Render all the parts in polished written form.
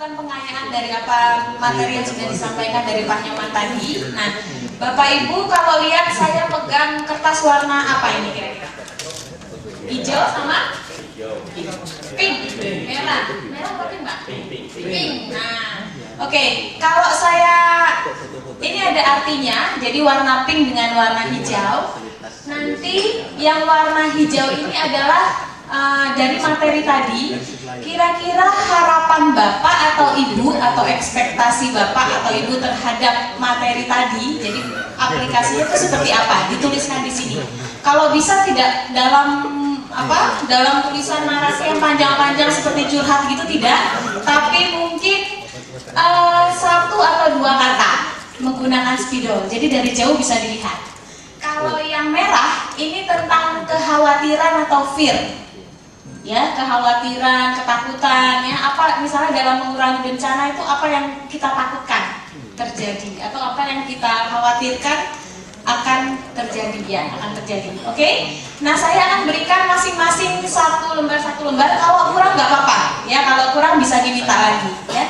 melakukan pengayaan dari apa materi yang sudah disampaikan dari Pak Nyoman tadi. Nah, Bapak Ibu kalau lihat saya pegang kertas warna apa ini kira-kira? Hijau sama? Pink, merah apa pink Mbak? Pink. Nah, oke, kalau saya ini ada artinya, jadi warna pink dengan warna hijau. Nanti yang warna hijau ini adalah dari materi tadi, kira-kira harapan Bapak atau Ibu atau ekspektasi Bapak atau Ibu terhadap materi tadi, jadi aplikasinya itu seperti apa? Dituliskan di sini. Kalau bisa tidak dalam tulisan narasi yang panjang-panjang seperti curhat gitu tidak, tapi mungkin satu atau dua kata menggunakan spidol. Jadi dari jauh bisa dilihat. Kalau yang merah ini tentang kekhawatiran atau fear. Ya, kekhawatiran, ketakutan, ya, apa misalnya dalam mengurangi bencana itu apa yang kita takutkan terjadi atau apa yang kita khawatirkan akan terjadi, ya, akan terjadi. Oke? Nah, saya akan berikan masing-masing satu lembar. Kalau kurang nggak apa-apa, ya, kalau kurang bisa diminta lagi, ya.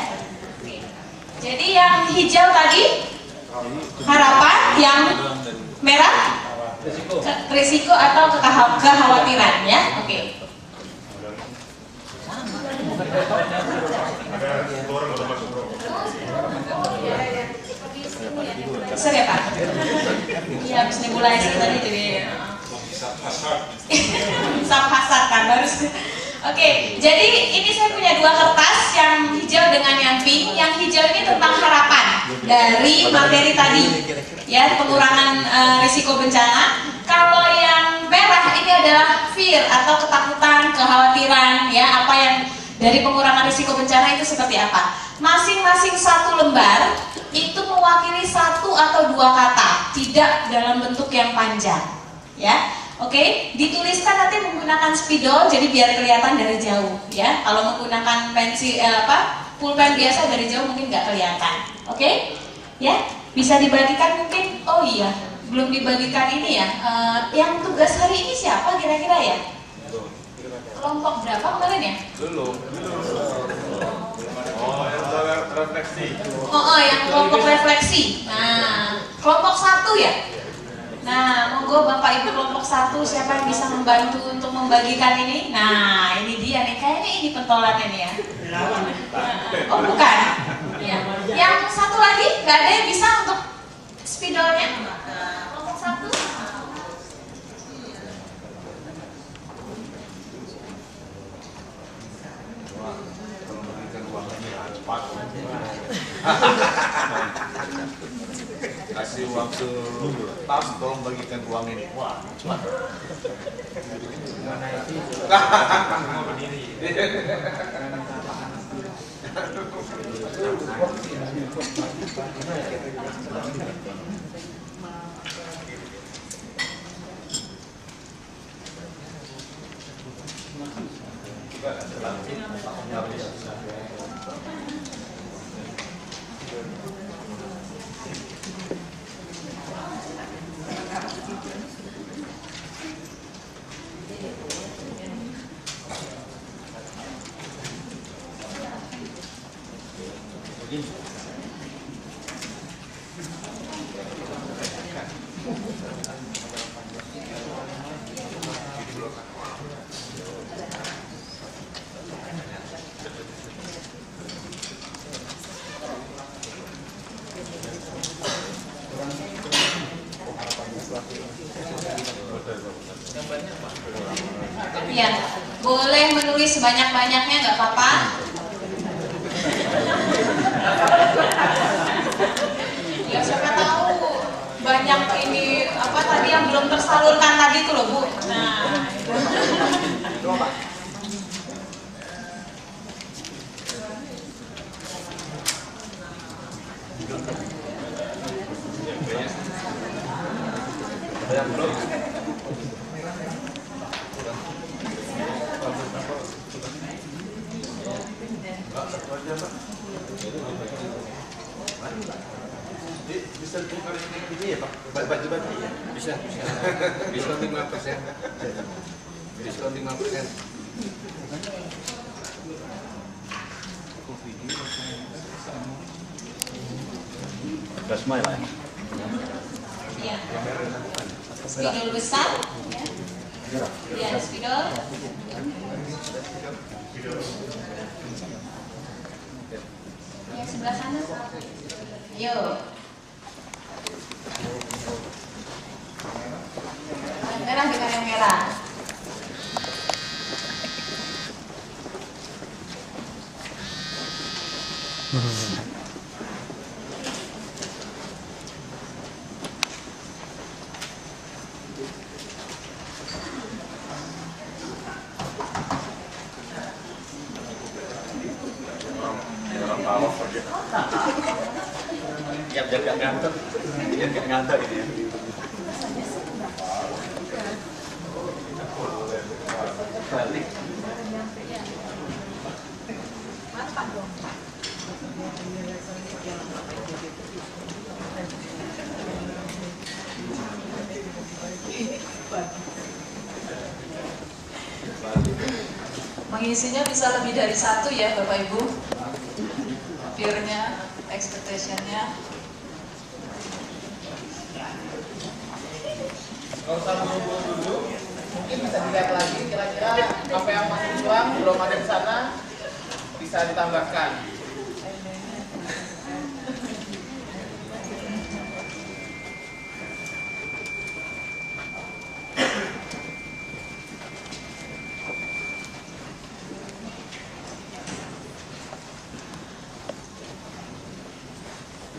Oke. Jadi yang hijau tadi harapan, yang merah risiko atau kekhawatiran, ya. Oke. Besar ya Pak? Iya, habis nebulasi tadi jadi hasad kan harus. Oke, jadi ini saya punya dua kertas, yang hijau dengan yang pink. Yang hijau ini tentang harapan dari materi tadi, ya, pengurangan risiko bencana. Kalau yang merah ini adalah fear atau ketakutan, kekhawatiran, ya, apa yang dari pengurangan risiko bencana itu seperti apa. Masing-masing satu lembar itu mewakili satu atau dua kata, tidak dalam bentuk yang panjang, ya. Oke, dituliskan nanti menggunakan spidol, jadi biar kelihatan dari jauh, ya. Kalau menggunakan pensil pulpen biasa dari jauh mungkin nggak kelihatan. Oke, ya, bisa dibagikan mungkin. Oh iya, belum dibagikan ini ya. Yang tugas hari ini siapa kira-kira ya? Kelompok berapa kemarin ya? Belum. Oh, yang refleksi. Yang kelompok refleksi. Nah, kelompok 1 ya? Nah, monggo Bapak Ibu kelompok 1, siapa yang bisa membantu untuk membagikan ini? Nah, ini dia nih, kayaknya ini pentolannya nih ya. Oh, bukan? Ya. Yang satu lagi, nggak ada yang bisa untuk spidolnya? Kelompok 1. Kasih waktu tas, tolong bagikan uang ini. Wah, cepat. Mau berdiri. Ya, boleh menulis sebanyak-banyaknya, nggak apa-apa. Ya, siapa tahu banyak ini apa tadi yang belum tersalurkan tadi tuh loh Bu. Nah, itu. Bisa tukar ini ya Pak, baju ya? Bisa. Diskon 5%. Diskon 5%. Smile lah. Iya. Spidol besar. Ya. Iya, spidol. Yang sebelah sana. Ayo. Yang merah dengan yang merah. Ya jaga ngantuk. Jaga ngantuk ini ya. Balik. Mengisinya bisa lebih dari satu ya Bapak Ibu. Fear-nya, expectation-nya. Kalau usah menunggu dulu, mungkin bisa dilihat lagi kira-kira apa yang masih kurang belum ada di sana bisa ditambahkan.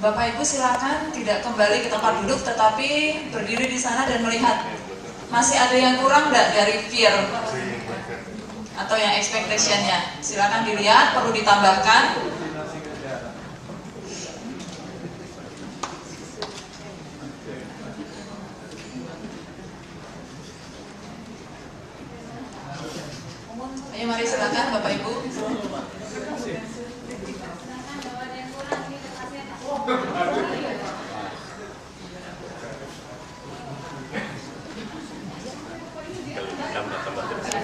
Bapak Ibu silakan tidak kembali ke tempat duduk tetapi berdiri di sana dan melihat masih ada yang kurang nggak dari fear atau yang expectation-nya. Silakan dilihat, perlu ditambahkan. Ayo mari silakan Bapak Ibu.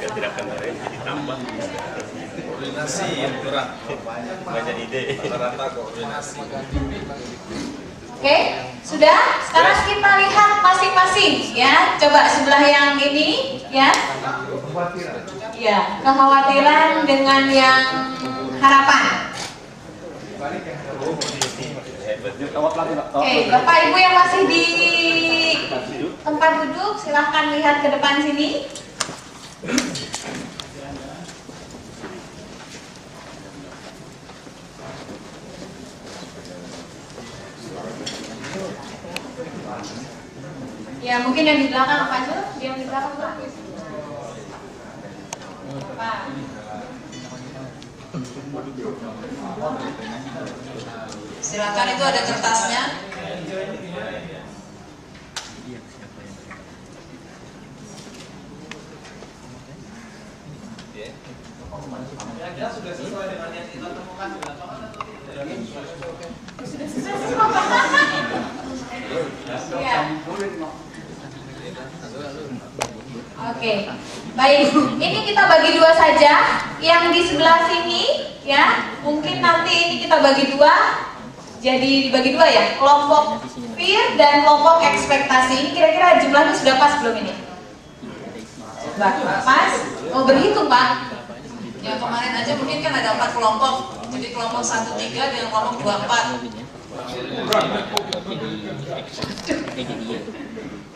Tidak kemarin jadi tambah. Koordinasi yang kurang. Banyak ide. Rata-rata koordinasi. Oke, sudah. Sekarang kita lihat masing-masing ya. Coba sebelah yang ini ya. Ya, kekhawatiran dengan yang harapan. Oke, Bapak Ibu yang masih di tempat duduk, silahkan lihat ke depan sini. Ya, mungkin yang di belakang Pak Jul, yang di belakang Pak. Pak. Silakan, itu ada kertasnya. Kira-kira sudah sesuai dengan yang kita temukan di lapangan atau tidak? Ya. Oke, baik. Ini kita bagi dua saja. Yang di sebelah sini, ya, mungkin nanti ini kita bagi dua. Jadi dibagi dua ya, kelompok fear dan kelompok ekspektasi. Ini kira-kira jumlahnya sudah pas belum ini? Coba, pas? Mau berhitung Pak? Yang kemarin aja mungkin kan ada 4 kelompok. Jadi kelompok 13 dengan kelompok 24.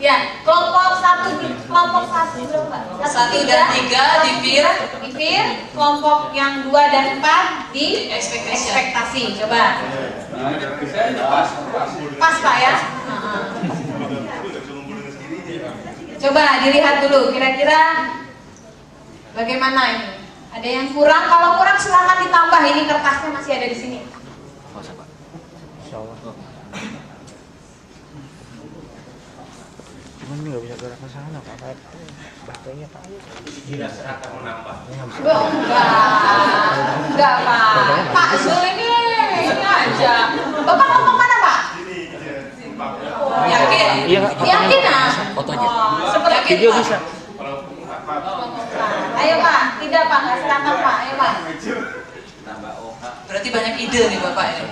Ya, kelompok satu berapa? 1 dan 3 di fear, Di fear, kelompok yang 2 dan 4 di Expectation. ekspektasi. Coba. Pas Pak ya? Coba dilihat dulu kira-kira bagaimana ini. Ada yang kurang? Kalau kurang silakan ditambah. Ini kertasnya masih ada di sini. Cuman nggak bisa gerak ke sana Pak. Baterainya Pak. Tidak serata menambah. Enggak Pak. Pak Zul ini aja. Bapak ngomong mana Pak? Yakin? Iya. Yakin ah? Fotonya. Seperti Video Pak. bisa. Ayo Pak, tidak Pak, nggak silakan Pak. Ayo Pak. Berarti banyak ide nih Bapak ini.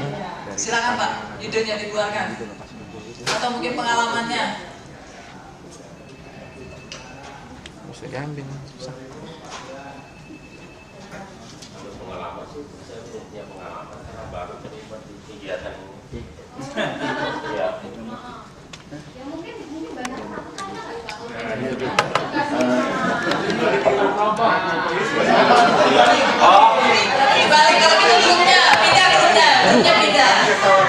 Silakan Pak, idenya dikeluarkan. Atau mungkin pengalamannya. Bisa diambil, susah. Pengalaman sih, saya belum punya pengalaman karena baru terlibat di kegiatan ini. Ya. Ya mungkin banyak Dibalik kalau itu grupnya, pindah.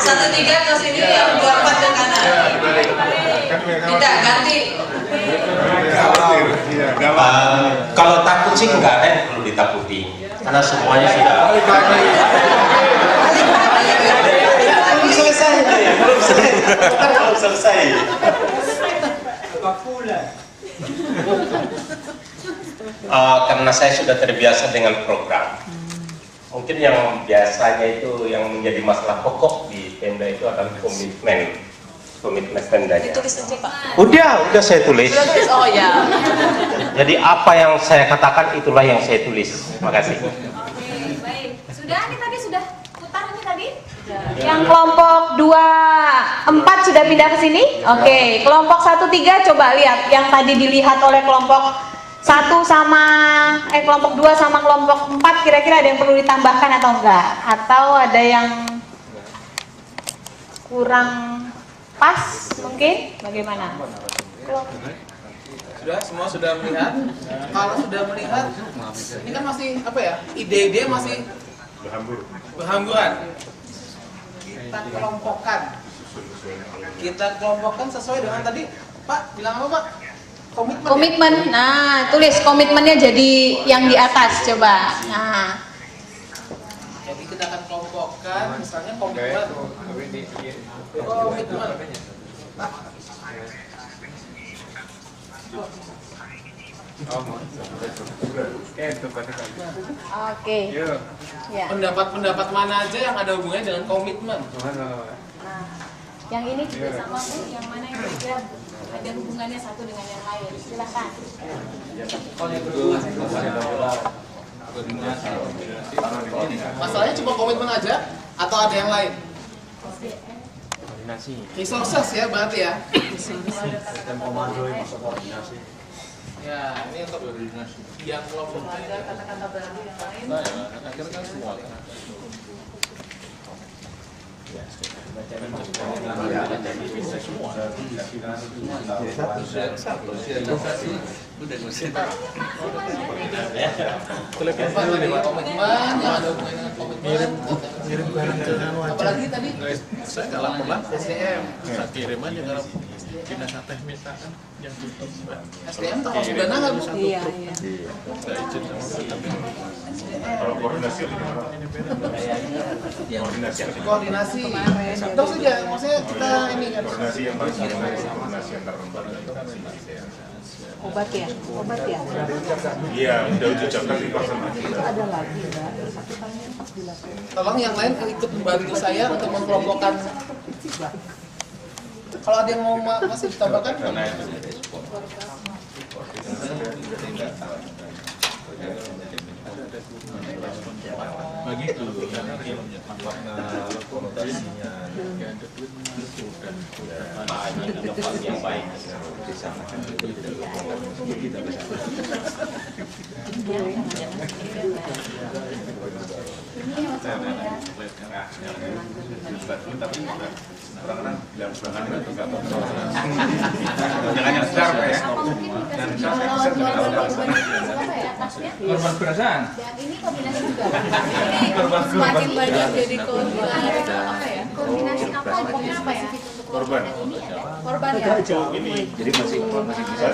1-3 ke sini, yang 2-4 ke kanan. Pindah, ganti. Kalau takut sih enggak ada yang perlu ditakuti karena semuanya sudah belum selesai. Karena saya sudah terbiasa dengan program. Mungkin yang biasanya itu yang menjadi masalah pokok di Pemda itu adalah komitmen Pemdanya. Ditulis aja Pak. Udah saya tulis. Sudah tulis, oh ya. Jadi apa yang saya katakan itulah yang saya tulis. Terima kasih. Oke, baik. Sudah nih tadi sudah putar ini tadi? Yang kelompok 2-4 sudah pindah ke sini? Oke, kelompok 1-3 coba lihat yang tadi dilihat oleh kelompok 1 sama kelompok 2 sama kelompok 4 kira-kira ada yang perlu ditambahkan atau enggak? Atau ada yang kurang pas mungkin? Bagaimana? Semua sudah melihat. Kalau sudah melihat, ini kan masih apa ya? Ide-ide masih berhamburan. Kita kelompokkan sesuai dengan tadi Pak bilang apa Pak? Komitmen. Nah, tulis komitmennya jadi yang di atas coba. Nah, Jadi kita akan kelompokkan misalnya komitmen. oke. Ya. Pendapat-pendapat mana aja yang ada hubungannya dengan komitmen. Nah, yang ini juga sama Bu, yang mana yang kira-kira ada hubungannya satu dengan yang lain. Silakan. Masalahnya cuma komitmen aja atau ada yang lain? Resources ya berarti ya. Ya, ini untuk yang kelompok Ada kata-kata baru yang lain. komitmen yang ada hubungannya dengan komitmen. Apalagi tadi Saya nggak lapor lah, SDM. saya kirim aja kalau dinas teknis kan yang tutup. SDM termasuk dana nggak Bu? Iya. Saya izin sama Kalau koordinasi Koordinasi. Terus saja, maksudnya kita ini kan. koordinasi yang paling koordinasi antar lembaga. Obat ya? Iya, udah ucapkan di pelaksanaan. Tolong yang lain ikut membantu saya untuk mengkelompokkan. Kalau ada yang mau masih ditambahkan, begitu makna konotasinya yang baik. Jangan yang besar ya. korban perasaan. Ini kombinasi juga. Semakin banyak jadi kombinasi apa ya? Kombinasi apa? Apa ya? Korban. Korban ya? Ini jadi masih bisa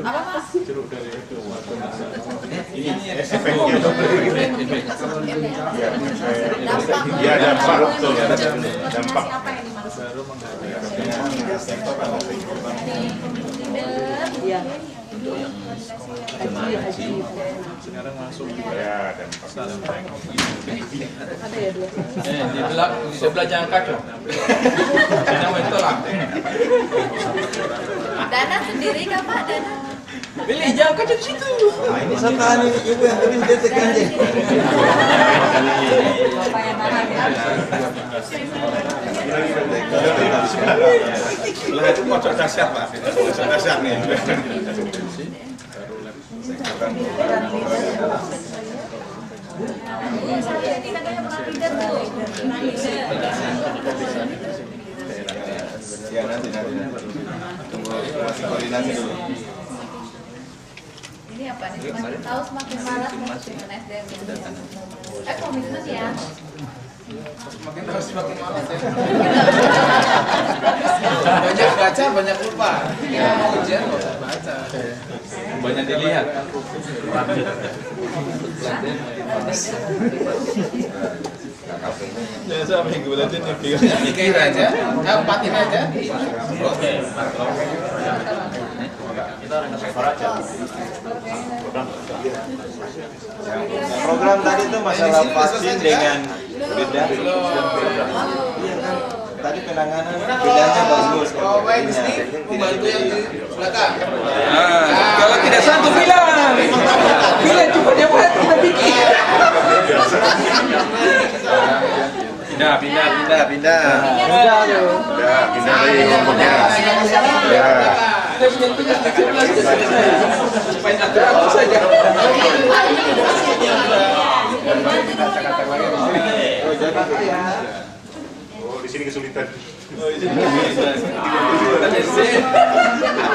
Apa Mas? ini efeknya ya dampak betul dampak Apa yang dimaksud? ya Sekarang langsung ya dampak di sebelah jangka tuh. Sedang itu lah. Dana sendiri kah Pak? Dana? Pilih jangka di situ. Ini sataan ini ibu yang tulis detik aja. Bapak yang mana ya? Sebelah itu pojok dahsyat Pak. Pojok dahsyat nih. Ya nanti. Tunggu masih koordinasi dulu. Ini apa nih? Semakin tahu semakin malas dengan SDM ini. Komitmen ya. Semakin terus semakin malas ya. Banyak baca, banyak lupa. Ya, ujian nggak usah baca. Banyak dilihat. Ya sampai minggu berarti nih. Tigain aja, empatin aja. Oke. Program tadi itu masalah vaksin dengan beda. Iya kan. Tadi penanganan bedanya bagus. Oh baik, di sini membantu yang di belakang. Kalau tidak satu bilang cuma dia buat kita bikin. Pindah. Pindah dari ngomongnya. Ya. Kita punya tugas di 11 supaya atur saja. Oh, di sini kesulitan.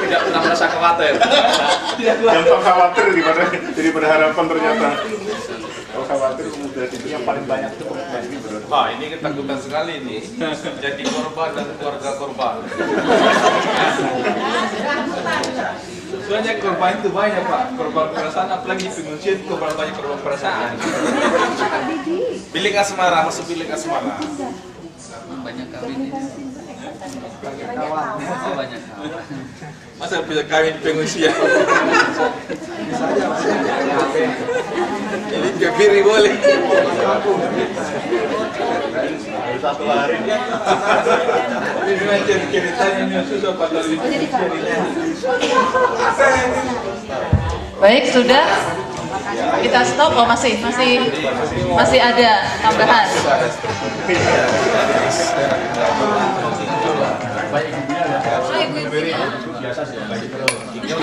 Tidak pernah merasa khawatir. Gampang khawatir daripada harapan ternyata. Kalau khawatir mudah itu yang paling banyak itu komitmen ini berat. Wah, ini ketakutan sekali nih. Jadi korban dan keluarga korban. Soalnya korban itu banyak Pak. Korban perasaan, apalagi pengungsian korban banyak korban perasaan. Bilik asmara, masuk bilik asmara. Banyak kawin ini. Banyak kawan. Masa bisa kawin pengungsian? Ini kebiri boleh. Satu hari. Ini macam ceritanya yang susah pada Baik, sudah. Kita stop. Oh masih ada tambahan.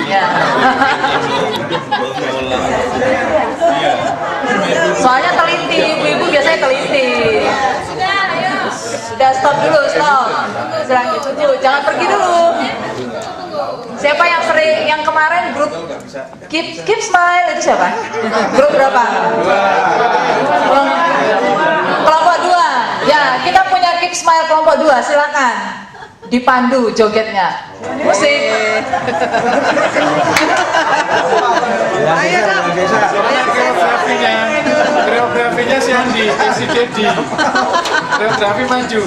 Ya. Soalnya teliti, ibu-ibu biasanya teliti. Sudah stop dulu, stop. Jangan pergi dulu. Siapa yang sering, yang kemarin grup Keep Smile itu siapa? Grup berapa? Kelompok 2. Ya, kita punya Keep Smile kelompok 2, silakan. Dipandu jogetnya. Musik. Ayo dong. Koreografinya si Andi, si Dedi. Koreografi maju.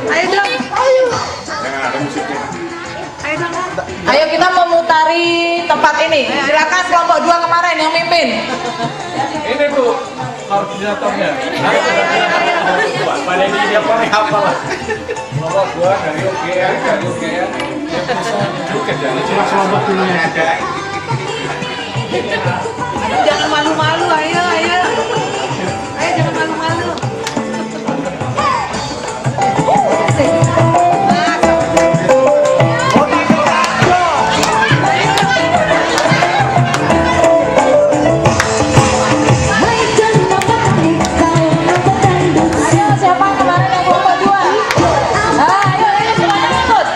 Ayo dong. Jangan ada musiknya. Ayo kita memutari tempat ini. Silakan kelompok 2 kemarin yang mimpin. Ini Bu, koordinatornya. Pada ini dia paling hafal. Nomor 2 dari UGM, yang bisa juga jadi Selamat dulu ya. Jangan malu-malu, ayo. Ayo jangan malu-malu. Siapa kemarin yang kelompok 2? Ayo semuanya ikut.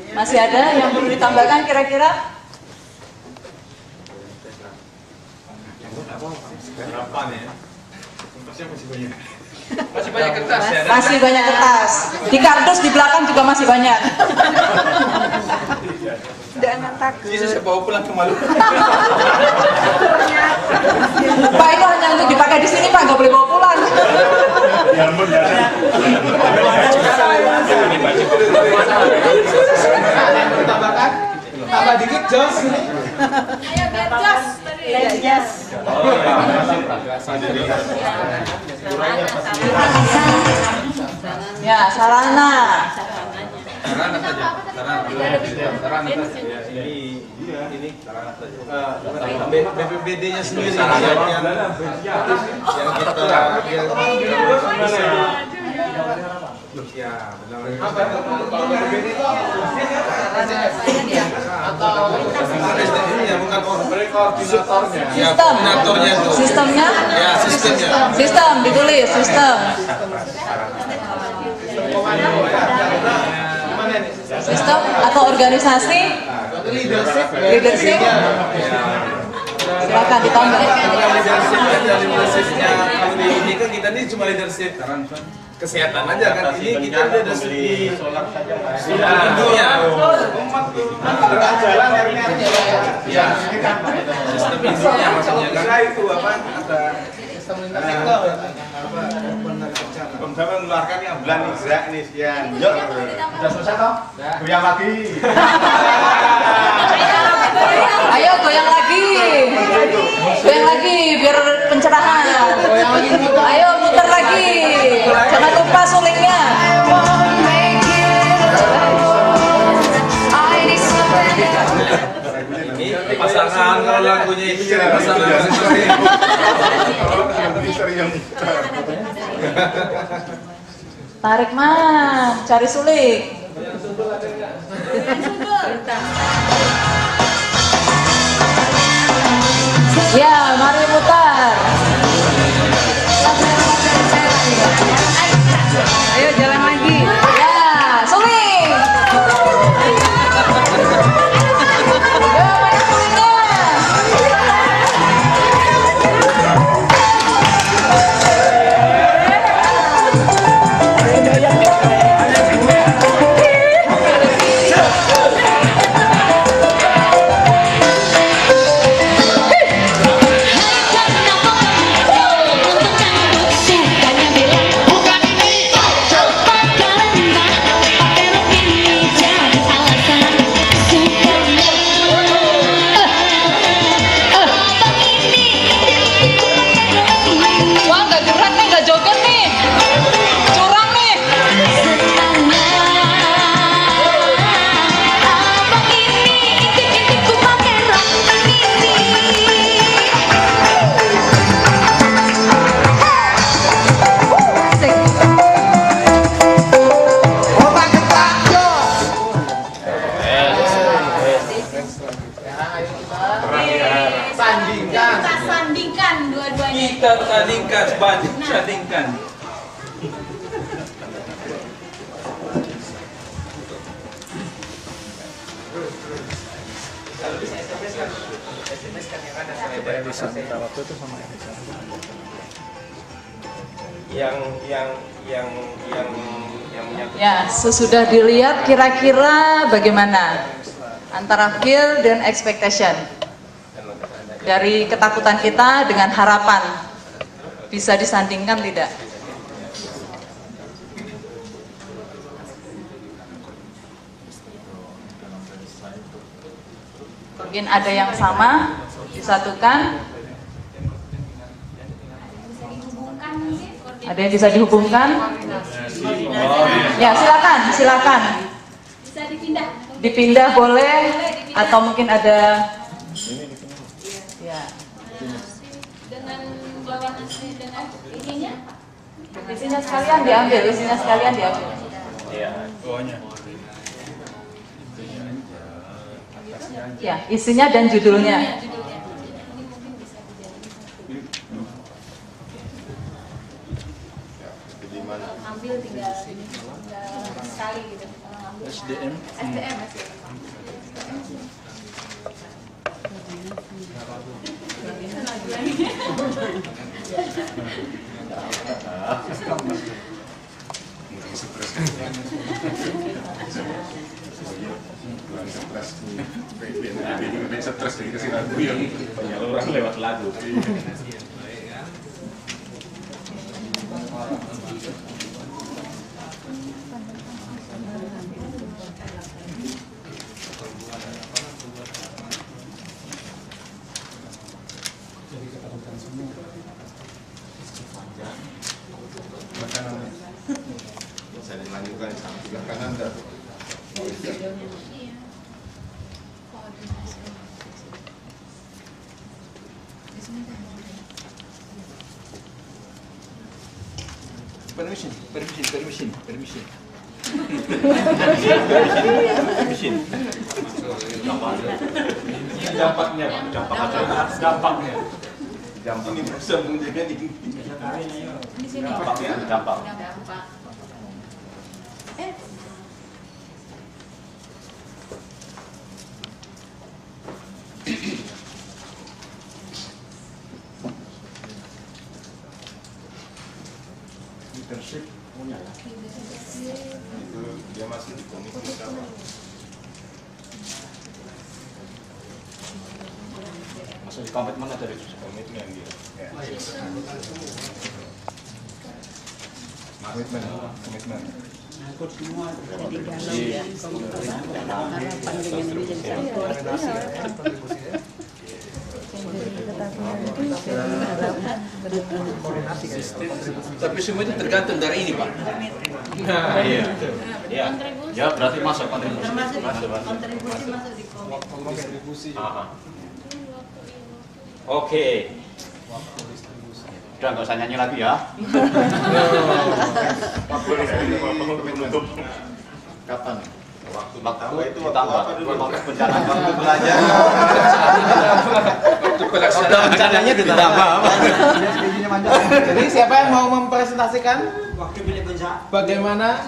Masih ada yang perlu ditambahkan kira-kira? Masih banyak kertas ya? Masih banyak kertas. Di kardus di belakang juga masih banyak. Jangan takut. Bisa saya bawa pulang ke Maluku. Pak, itu hanya untuk dipakai di sini, Pak, nggak boleh bawa pulang. Ya ampun, ya. Tambahkan, tambah dikit Jos. Ayo biar Jos. Ya, sarana. Sarana saja. Sarana saja. Ini BPBD-nya sendiri yang kita Sistemnya? Ya, sistemnya. Sistem, ditulis, sistem. Sistem atau organisasi? Leadership? Silakan ditambah. Leadershipnya kalau di ini kan kita ini cuma leadership kesehatan aja kan, ini kita udah di dunia ya sistem indunya maksudnya kan itu apa ada sistem Sama mengeluarkan yang bulan Isra nih sekian. Yuk, udah selesai toh? Goyang lagi. Ayo goyang lagi. Goyang lagi biar pencerahan. Ayo muter lagi. Jangan lupa sulingnya. ini pasangan kalau lagunya itu pasangan Tarik man, cari suling. Ya, mari mutar. Ayo jalan lagi. Ya, suling. Ya, mana sulingnya? Wah, nggak gerak nih, nggak joget nih. Curang nih. Kita sandingkan dua-duanya. kita tandingkan bandingkan. yang Ya, sesudah dilihat kira-kira bagaimana antara feel dan expectation dari ketakutan kita dengan harapan bisa disandingkan tidak? Mungkin ada yang sama disatukan, ada yang bisa dihubungkan. Ya, silakan. Bisa dipindah. Dipindah boleh, atau mungkin ada ya. Dengan bawah dengan ininya. Isinya sekalian diambil, Ya, isinya dan judulnya. ngambil tinggal sekali gitu. Kalau ngambil SDM. Stres dari kasih lagu yang penyaluran lewat lagu. Bisa dilanjutkan sebelah kanan dan permission. Dampaknya, dampaknya. Ini bisa menjaga ini. Di sini. Dampak. Leadership punya ya? Itu dia masih di komitmen sama. Masuk di komitmen atau dari komitmen gitu? Ya. Komitmen. Ikut semua di dalam ya. Harapan dengan Tapi semua itu tergantung dari ini, Pak. Nah, iya. Ya. Kontribusi. Ya, berarti masuk kontribusi. Kontribusi masuk di kontribusi. Oke. Udah nggak usah nyanyi lagi ya. Menutup. Kapan? Waktu itu ditambah. Waktu bencana waktu belajar. Waktu rencananya ditambah. Jadi siapa yang mau mempresentasikan bagaimana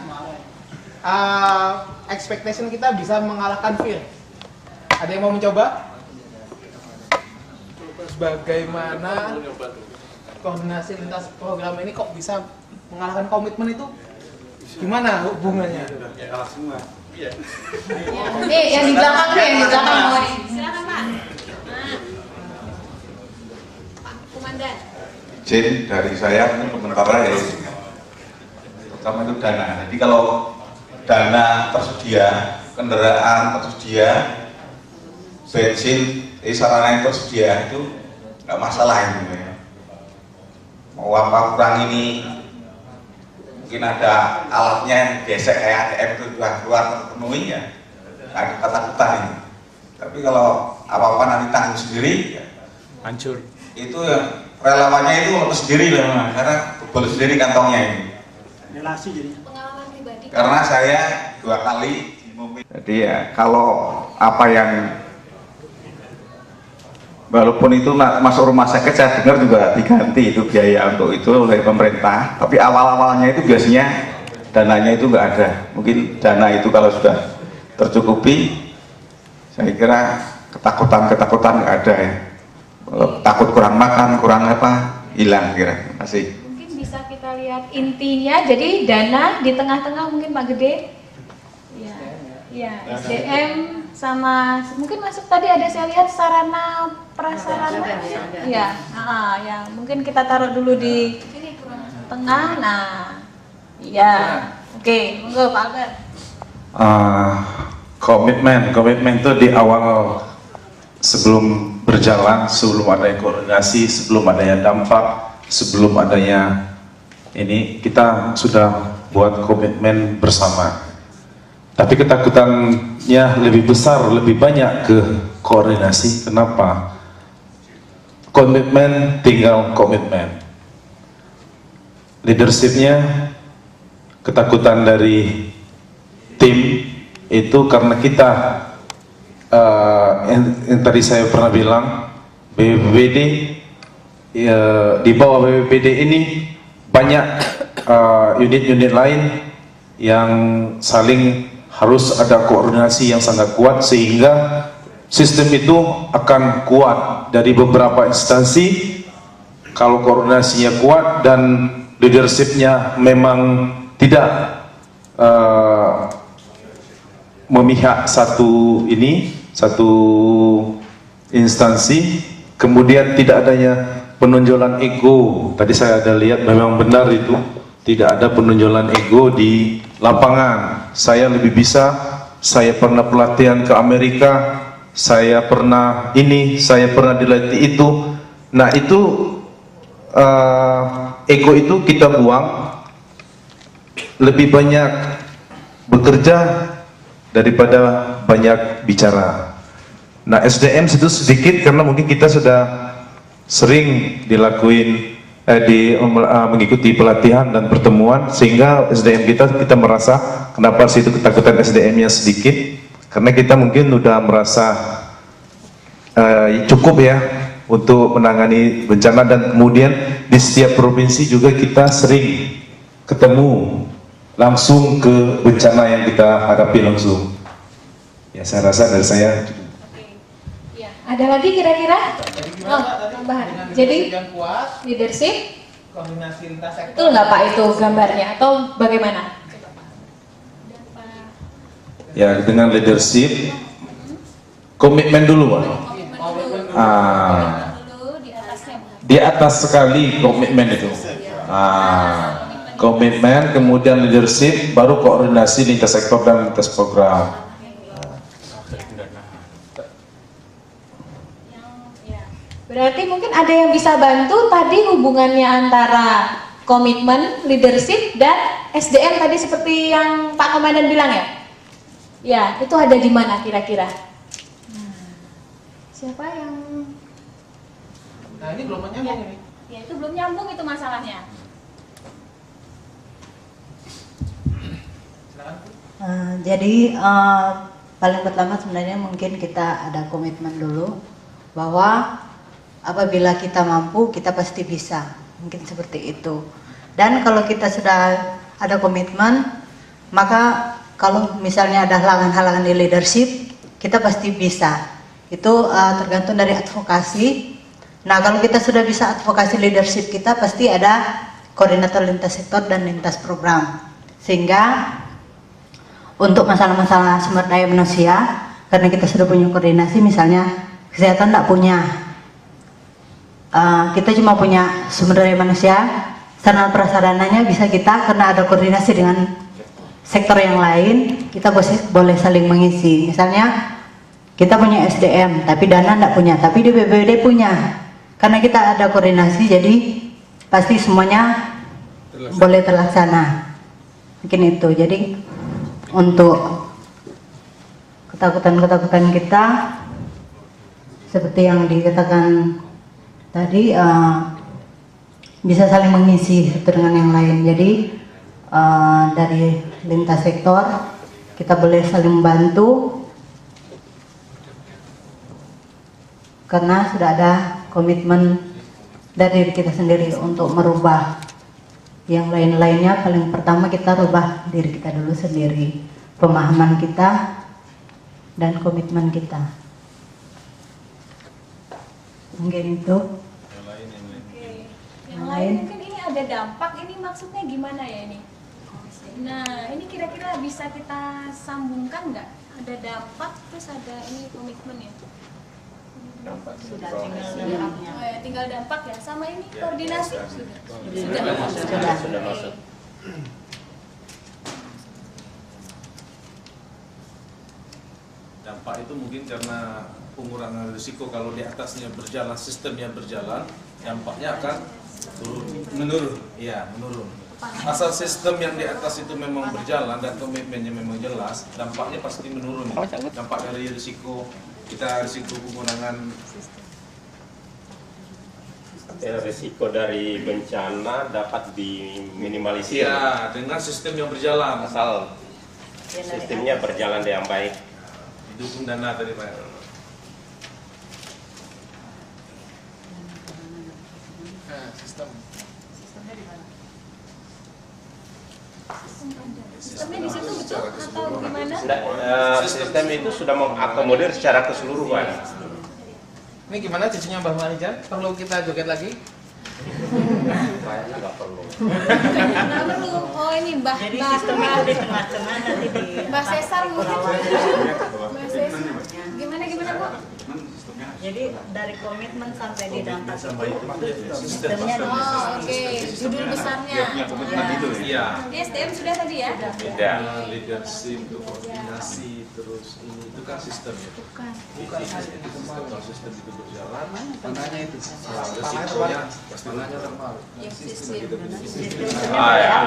expectation kita bisa mengalahkan fear? Ada yang mau mencoba? Bagaimana koordinasi lintas program ini kok bisa mengalahkan komitmen itu? Gimana hubungannya? Nih, yang di belakang nih, yang di belakang mau nih. Silakan Pak. Pak Komandan. Izin dari saya sementara ya, pertama itu dana. Jadi kalau dana tersedia, kendaraan tersedia, bensin, sarana yang tersedia itu nggak masalah itu ya. Mau apa kurang ini, mungkin ada alatnya yang gesek kayak ATM itu juga keluar terpenuhi ya, nggak ada ketakutan ini. Tapi kalau apa-apa nanti tanggung sendiri, ya, Hancur. itu yang relawannya itu lepas sendiri lah memang, karena bebol sendiri kantongnya ini. relasi jadi. Pengalaman pribadi. Karena saya 2 kali jadi ya kalau apa yang walaupun itu masuk rumah sakit saya dengar juga diganti itu biaya untuk itu oleh pemerintah, tapi awal-awalnya itu biasanya dananya itu nggak ada. Mungkin dana itu kalau sudah tercukupi, saya kira ketakutan nggak ada ya. Takut kurang makan, kurang apa, hilang kira. Masih. Mungkin bisa kita lihat intinya, jadi dana di tengah-tengah mungkin Pak Gede. Ya, SDM sama mungkin masuk tadi ada saya lihat sarana prasarana. Ya, ya mungkin kita taruh dulu di tengah. Nah, ya, oke, monggo Pak Agar. Komitmen itu di awal sebelum berjalan, sebelum adanya koordinasi, sebelum adanya dampak, sebelum adanya ini kita sudah buat komitmen bersama. Tapi ketakutannya lebih besar, lebih banyak ke koordinasi. Kenapa? Komitmen tinggal komitmen. Leadershipnya, ketakutan dari tim itu karena kita yang tadi saya pernah bilang BPBD di bawah BPBD ini banyak unit-unit lain yang saling harus ada koordinasi yang sangat kuat, sehingga sistem itu akan kuat dari beberapa instansi. Kalau koordinasinya kuat dan leadershipnya memang tidak memihak satu instansi, kemudian tidak adanya penonjolan ego. Tadi saya ada lihat, memang benar itu, tidak ada penonjolan ego di lapangan. Saya lebih bisa, saya pernah pelatihan ke Amerika, saya pernah ini, saya pernah dilatih itu. Nah itu ego itu kita buang, lebih banyak bekerja daripada banyak bicara. Nah SDM itu sedikit karena mungkin kita sudah sering mengikuti pelatihan dan pertemuan, sehingga SDM kita merasa kenapa sih itu ketakutan SDM-nya sedikit, karena kita mungkin sudah merasa cukup ya untuk menangani bencana, dan kemudian di setiap provinsi juga kita sering ketemu langsung ke bencana yang kita hadapi langsung. Ya saya rasa dari saya. Ya. Ada lagi kira-kira? Oh, tambahan. Jadi leadership, koordinasi lintas sektor. betul nggak Pak itu gambarnya atau bagaimana? Ya dengan leadership, komitmen dulu Pak. Di atas sekali komitmen itu. Komitmen, kemudian leadership, baru koordinasi lintas sektor dan lintas program. Berarti mungkin ada yang bisa bantu tadi hubungannya antara komitmen, leadership, dan SDM tadi seperti yang Pak Komandan bilang ya? Ya, itu ada di mana kira-kira? Siapa yang... Nah ini belum nyambung ini. Ya itu belum nyambung itu masalahnya. Jadi paling pertama sebenarnya mungkin kita ada komitmen dulu bahwa apabila kita mampu kita pasti bisa, mungkin seperti itu. Dan kalau kita sudah ada komitmen, maka kalau misalnya ada halangan-halangan di leadership, kita pasti bisa. Itu tergantung dari advokasi. Nah kalau kita sudah bisa advokasi leadership kita, pasti ada koordinator lintas sektor dan lintas program, sehingga untuk masalah-masalah sumber daya manusia, karena kita sudah punya koordinasi, misalnya kesehatan tidak punya, kita cuma punya sumber daya manusia, sarana prasarananya bisa kita, karena ada koordinasi dengan sektor yang lain, kita boleh saling mengisi. Misalnya kita punya SDM, tapi dana tidak punya, tapi di BPBD punya, karena kita ada koordinasi, jadi pasti semuanya boleh terlaksana. Mungkin itu. Jadi untuk ketakutan-ketakutan kita seperti yang dikatakan tadi, bisa saling mengisi satu dengan yang lain. Jadi dari lintas sektor kita boleh saling membantu karena sudah ada komitmen dari diri kita sendiri untuk merubah. Yang lain-lainnya paling pertama kita rubah diri kita dulu sendiri, pemahaman kita dan komitmen kita. Mungkin itu. Yang lain mungkin ini ada dampak, ini maksudnya gimana ya ini? Nah ini kira-kira bisa kita sambungkan nggak? Ada dampak terus ada ini komitmen ya? Tinggal dampak ya, sama ini koordinasi sudah masuk. Dampak itu mungkin karena pengurangan risiko. Kalau di atasnya berjalan, sistemnya berjalan, dampaknya akan menurun. Iya, menurun. Asal sistem yang di atas itu memang berjalan dan komitmennya memang jelas, dampaknya pasti menurun. Dampak dari risiko kita, risiko pengurangan risiko dari bencana dapat diminimalisir. Ya, dengan sistem yang berjalan. Asal sistemnya berjalan dengan baik. Didukung dana tadi Pak. Sistem. Sistemnya di mana? Sistemnya di situ betul atau gimana? Sistem itu sudah mengakomodir secara keseluruhan. Ini gimana cucunya Mbak Marijan? Perlu kita joget lagi? Nggak perlu. Nggak perlu. Oh ini Mbah. Jadi sistemnya itu di tengah-tengah nanti di Mbah Cesar mungkin. Mbah Cesar. Gimana Bu? Jadi dari komitmen sampai di dampak itu sistemnya Oh oke. Judul besarnya. Iya. Di SDM sudah tadi ya? Tidak. Leadership, koordinasi, terus ini itu kan sistem ya. Bukan. Kalau sistem itu berjalan, Mananya itu? resikonya pastinya normal. Ya sistem. Ah ya.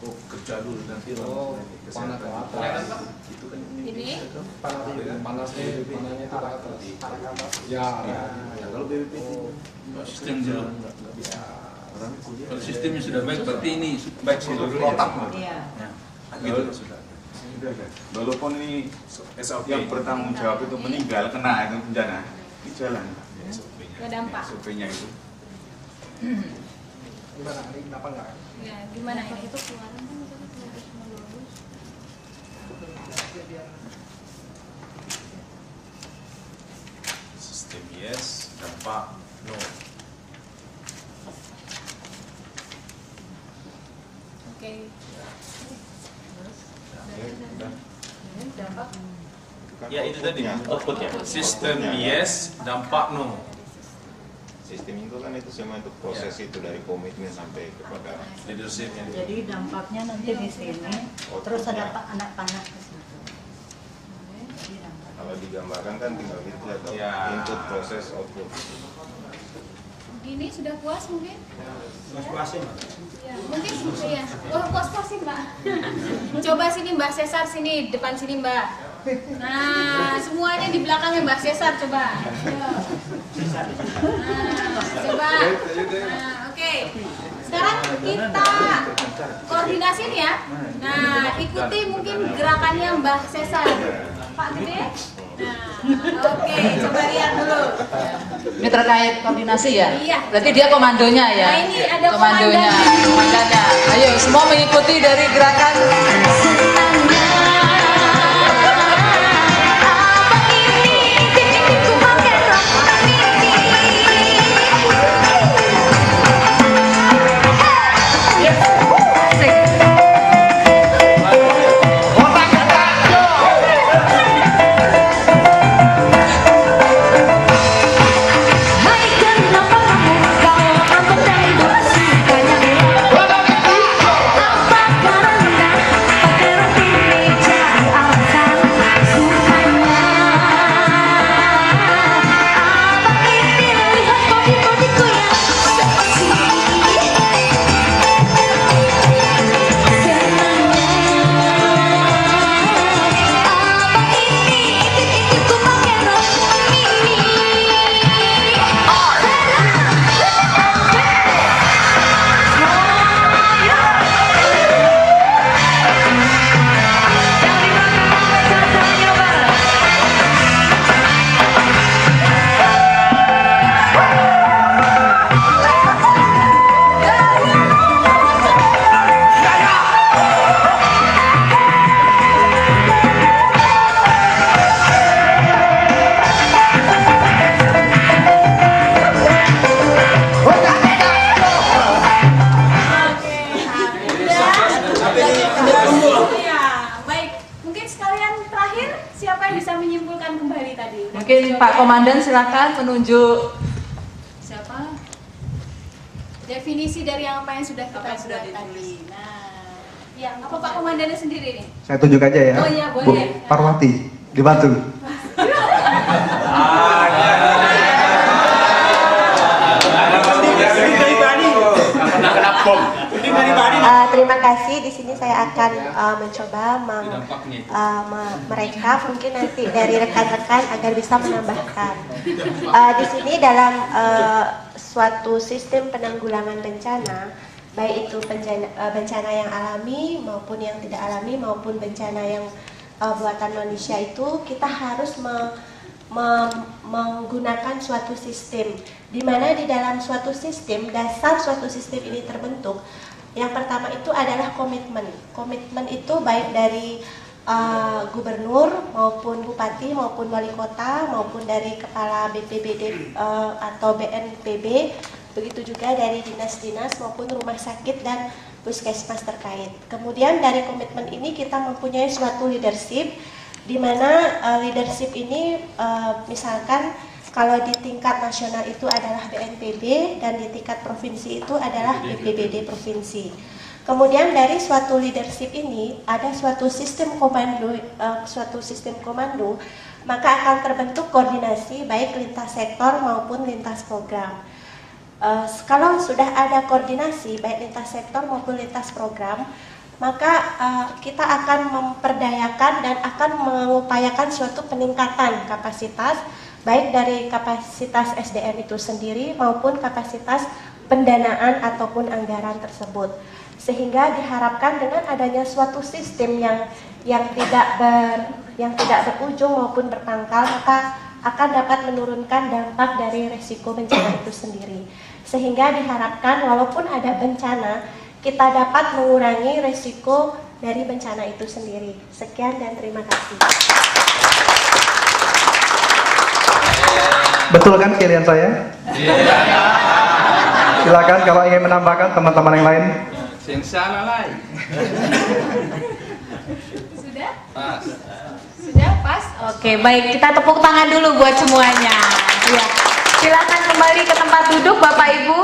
Oh, kerja dulu nanti Oh, panah ke atas. itu kan Ini Panasnya itu ke atas. Ya. kalau BPP Sistem jalan. nggak bisa orang kuliah. Kalau sistemnya sudah baik, berarti ini baik seluruhnya. Protap. Iya. Gitu. Sudah. Walaupun ini SOP yang bertanggung jawab itu meninggal kena itu bencana di jalan. nggak dampak. SOP-nya itu. Gimana? Ini kenapa enggak? Ya gimana ini? Itu Sistem yes, dampak no. Oke. Dampak. Ya itu tadi Outputnya. sistem yes, dampak no. Sistem itu kan itu semua itu proses itu dari komitmen sampai kepada Leadershipnya. Jadi dampaknya nanti di sini, terus ada anak panah di situ. Jadi dampak. kalau digambarkan kan tinggal itu atau Ya. input proses output. Ini sudah puas mungkin? Puasin. Ya, mungkin ya. Oh, puas-puasin Mbak. Coba sini Mbak Cesar sini, depan sini Mbak. Nah, semuanya di belakangnya Mbak Cesar coba. Nah, coba. Nah, oke. Sekarang kita koordinasi nih ya. Nah, ikuti mungkin gerakannya Mbak Cesar. Pak Gede. Nah, oke, coba lihat dulu. Ini terkait koordinasi ya? Iya. Berarti dia komandonya ya? Nah, ini ada komandonya. Komandannya. Ayo semua mengikuti dari gerakan. Mungkin Pak Komandan silakan menunjuk. Siapa? Definisi dari yang apa yang sudah kita buat tadi. Nah, ya apa Pak Komandannya sendiri nih? Saya tunjuk aja ya. Oh iya Bu boleh. Parwati di Batu. Terima kasih. Di sini saya akan mencoba merekap mungkin nanti dari rekan-rekan agar bisa menambahkan. Di sini dalam suatu sistem penanggulangan bencana, baik itu bencana yang alami maupun yang tidak alami maupun bencana yang buatan manusia, itu kita harus menggunakan suatu sistem, di mana di dalam suatu sistem, dasar suatu sistem ini terbentuk Yang pertama itu adalah komitmen. Komitmen itu baik dari gubernur maupun bupati maupun wali kota maupun dari kepala BPBD atau BNPB, begitu juga dari dinas-dinas maupun rumah sakit dan puskesmas terkait. Kemudian dari komitmen ini kita mempunyai suatu leadership, di mana leadership ini misalkan kalau di tingkat nasional itu adalah BNPB dan di tingkat provinsi itu adalah BPBD provinsi. Kemudian dari suatu leadership ini ada suatu sistem komando, maka akan terbentuk koordinasi baik lintas sektor maupun lintas program. Kalau sudah ada koordinasi baik lintas sektor maupun lintas program, maka kita akan memperdayakan dan akan mengupayakan suatu peningkatan kapasitas baik dari kapasitas SDM itu sendiri maupun kapasitas pendanaan ataupun anggaran tersebut. Sehingga diharapkan dengan adanya suatu sistem yang tidak berujung maupun berpangkal, maka akan dapat menurunkan dampak dari resiko bencana itu sendiri. Sehingga diharapkan walaupun ada bencana, kita dapat mengurangi resiko dari bencana itu sendiri. Sekian dan terima kasih. Betul kan kalian saya? Silakan kalau ingin menambahkan teman-teman yang lain. Yang salah lain. Sudah? Pas. Sudah pas? Oke, baik, kita tepuk tangan dulu buat semuanya. Ya. Silakan kembali ke tempat duduk Bapak Ibu.